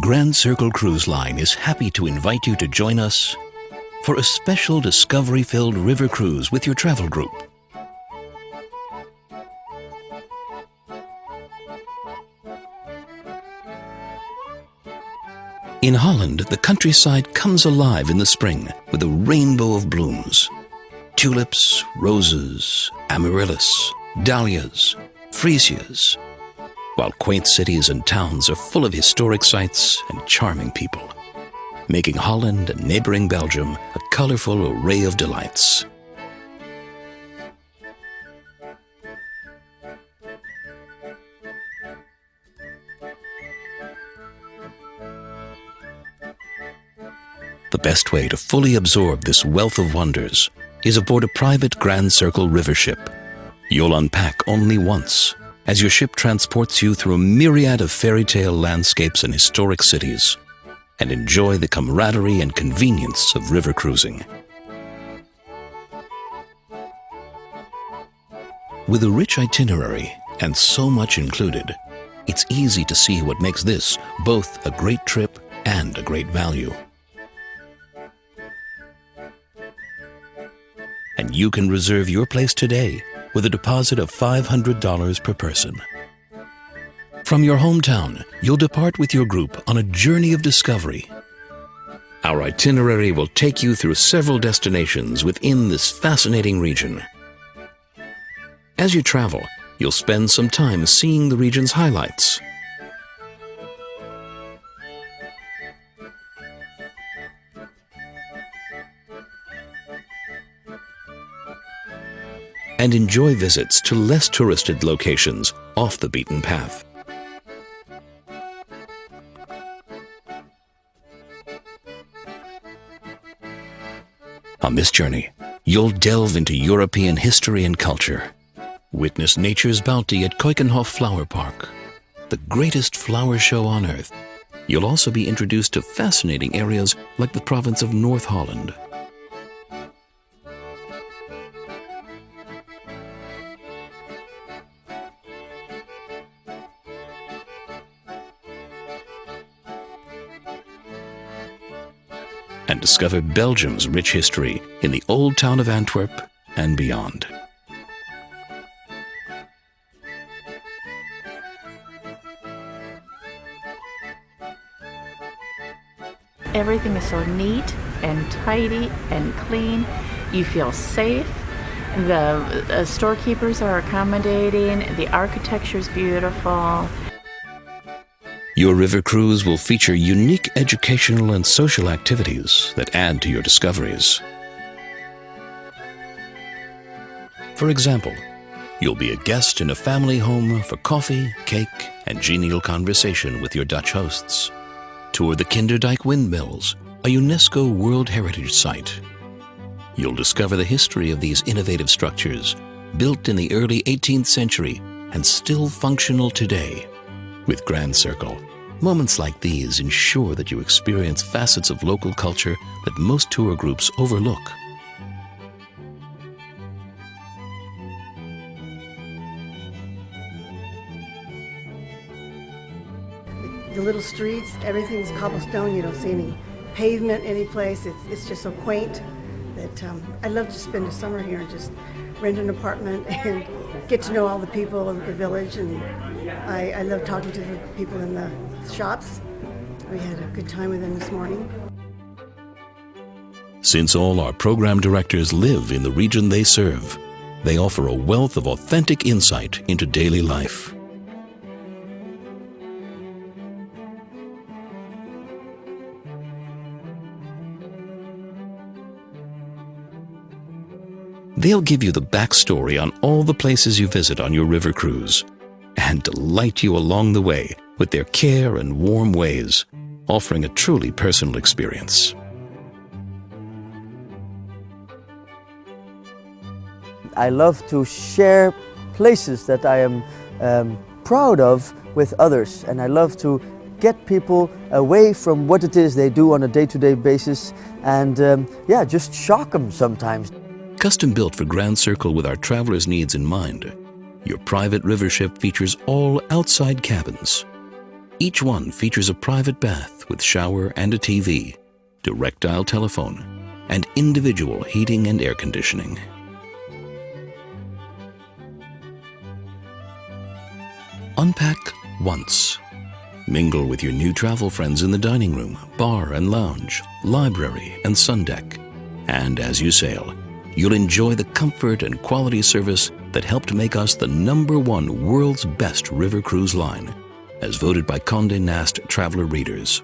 Grand Circle Cruise Line is happy to invite you to join us for a special discovery-filled river cruise with your travel group. In Holland, the countryside comes alive in the spring with a rainbow of blooms. Tulips, roses, amaryllis, dahlias, freesias, while quaint cities and towns are full of historic sights and charming people, making Holland and neighboring Belgium a colorful array of delights. The best way to fully absorb this wealth of wonders is aboard a private Grand Circle river ship. You'll unpack only once, as your ship transports you through a myriad of fairy tale landscapes and historic cities, and enjoy the camaraderie and convenience of river cruising. With a rich itinerary and so much included, it's easy to see what makes this both a great trip and a great value. And you can reserve your place today with a deposit of $500 per person. From your hometown, you'll depart with your group on a journey of discovery. Our itinerary will take you through several destinations within this fascinating region. As you travel, you'll spend some time seeing the region's highlights. And enjoy visits to less touristed locations off the beaten path. On this journey, you'll delve into European history and culture. Witness nature's bounty at Keukenhof Flower Park, the greatest flower show on earth. You'll also be introduced to fascinating areas like the province of North Holland. And discover Belgium's rich history in the old town of Antwerp and beyond. Everything is so neat and tidy and clean. You feel safe. The storekeepers are accommodating. The architecture is beautiful. Your river cruise will feature unique educational and social activities that add to your discoveries. For example, you'll be a guest in a family home for coffee, cake, and genial conversation with your Dutch hosts. Tour the Kinderdijk windmills, a UNESCO World Heritage Site. You'll discover the history of these innovative structures, built in the early 18th century and still functional today. With Grand Circle, moments like these ensure that you experience facets of local culture that most tour groups overlook. The little streets, everything's cobblestone. You don't see any pavement any place. It's just so quaint that I'd love to spend a summer here and just rent an apartment and get to know all the people of the village. And I love talking to the people in the shops. We had a good time with them this morning. Since all our program directors live in the region they serve, they offer a wealth of authentic insight into daily life. They'll give you the backstory on all the places you visit on your river cruise and delight you along the way with their care and warm ways, offering a truly personal experience. I love to share places that I am proud of with others, and I love to get people away from what it is they do on a day-to-day basis and just shock them sometimes. Custom built for Grand Circle with our travelers' needs in mind, your private river ship features all outside cabins. Each one features a private bath with shower and a TV, direct dial telephone, and individual heating and air conditioning. Unpack once. Mingle with your new travel friends in the dining room, bar and lounge, library and sun deck. And as you sail, you'll enjoy the comfort and quality service that helped make us the #1 world's best river cruise line, as voted by Condé Nast Traveler readers.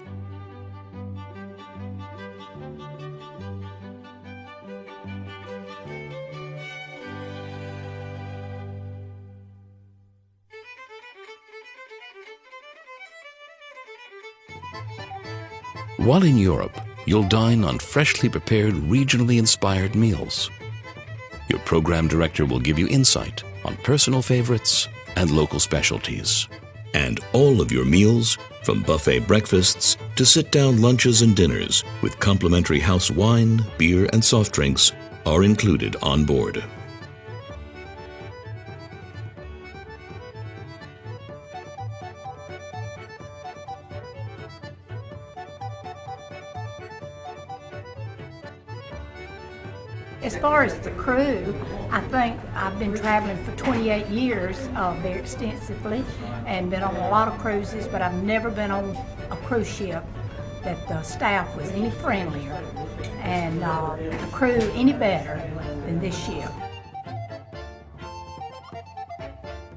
While in Europe, you'll dine on freshly prepared, regionally inspired meals. Your program director will give you insight on personal favorites and local specialties. And all of your meals, from buffet breakfasts to sit-down lunches and dinners with complimentary house wine, beer, and soft drinks, are included on board. As far as the crew, I think I've been traveling for 28 years very extensively and been on a lot of cruises, but I've never been on a cruise ship that the staff was any friendlier and the crew any better than this ship.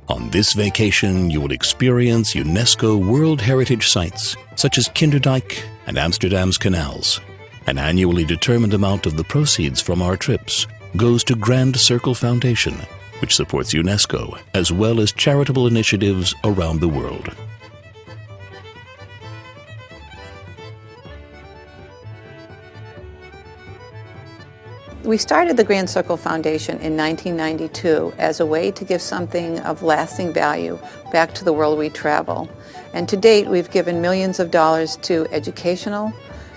On this vacation, you will experience UNESCO World Heritage Sites such as Kinderdijk and Amsterdam's canals. An annually determined amount of the proceeds from our trips goes to Grand Circle Foundation, which supports UNESCO as well as charitable initiatives around the world. We started the Grand Circle Foundation in 1992 as a way to give something of lasting value back to the world we travel. And to date, we've given millions of dollars to educational,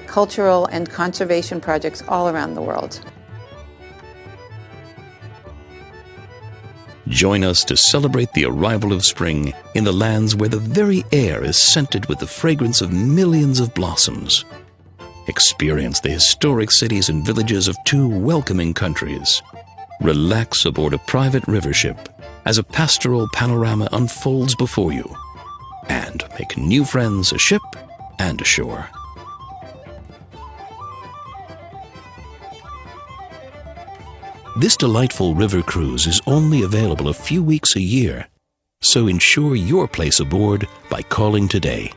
cultural, and conservation projects all around the world. Join us to celebrate the arrival of spring in the lands where the very air is scented with the fragrance of millions of blossoms. Experience the historic cities and villages of 2 welcoming countries. Relax aboard a private river ship as a pastoral panorama unfolds before you. And make new friends aship and ashore. This delightful river cruise is only available a few weeks a year, so ensure your place aboard by calling today.